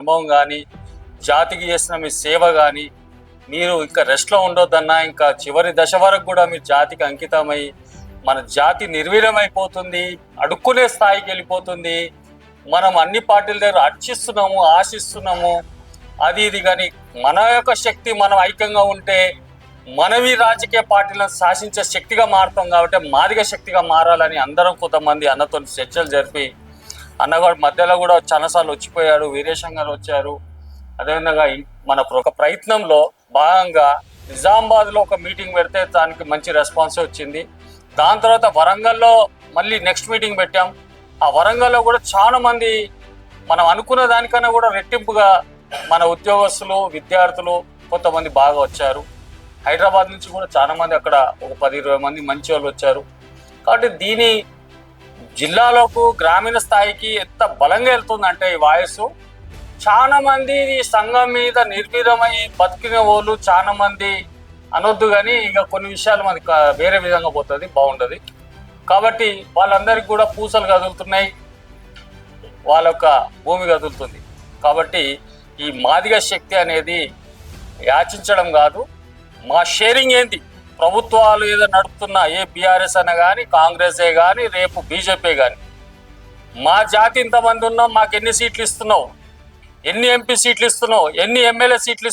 అనుభవం కానీ, జాతికి చేసిన మీ సేవ కానీ, మీరు ఇంకా రెస్ట్లో ఉండొద్దన్నా, ఇంకా చివరి దశ వరకు కూడా మీరు జాతికి అంకితమై, మన జాతి నిర్వీర్యమైపోతుంది, అడుక్కునే స్థాయికి వెళ్ళిపోతుంది. మనం అన్ని పార్టీల దగ్గర అర్చిస్తున్నాము, ఆశిస్తున్నాము, అది ఇది. కానీ మన యొక్క శక్తి మనం ఐక్యంగా ఉంటే మనవి రాజకీయ పార్టీలను శాసించే శక్తిగా మారుతాం. కాబట్టి మాదిగ శక్తిగా మారాలని అందరం కొంతమంది అన్నతో చర్చలు జరిపి, అన్నగారు మధ్యలో కూడా చాలాసార్లు వచ్చిపోయాడు, వీరేశం గారు వచ్చారు. అదేవిధంగా మన ఒక ప్రయత్నంలో భాగంగా నిజామాబాద్లో ఒక మీటింగ్ పెడితే దానికి మంచి రెస్పాన్స్ వచ్చింది. దాని తర్వాత వరంగల్లో మళ్ళీ నెక్స్ట్ మీటింగ్ పెట్టాం. ఆ వరంగల్లో కూడా చాలా మంది మనం అనుకున్న దానికన్నా కూడా రెట్టింపుగా మన ఉద్యోగస్తులు, విద్యార్థులు కొంతమంది బాగా వచ్చారు. హైదరాబాద్ నుంచి కూడా చాలా మంది, అక్కడ ఒక 10-20 మంది మంచి వాళ్ళు వచ్చారు. కాబట్టి దీని జిల్లాలకు, గ్రామీణ స్థాయికి ఎంత బలంగా వెళ్తుందంటే ఈ వాయిస్, చాలా మంది ఈ సంఘం మీద నిర్వీర్యమై బతికిన వాళ్ళు చాలా మంది అనొద్దు, కానీ ఇక కొన్ని విషయాలు మనకి వేరే విధంగా పోతుంది, బాగుంటుంది. కాబట్టి వాళ్ళందరికీ కూడా పూసలు కదులుతున్నాయి, వాళ్ళ యొక్క భూమి కదులుతుంది. కాబట్టి ఈ మాదిగ శక్తి అనేది యాచించడం కాదు, మా షేరింగ్ ఏంటి, ప్రభుత్వాలు ఏదో నడుపుతున్నా, ఏ బీఆర్ఎస్ అనే కానీ, కాంగ్రెసే కానీ, రేపు బీజేపీ కానీ, మా జాతి ఇంతమంది ఉన్నాం, మాకు ఎన్ని సీట్లు ఇస్తున్నావు, ఎన్ని ఎంపీ సీట్లు ఇస్తున్నావు, ఎన్ని ఎమ్మెల్యే సీట్లు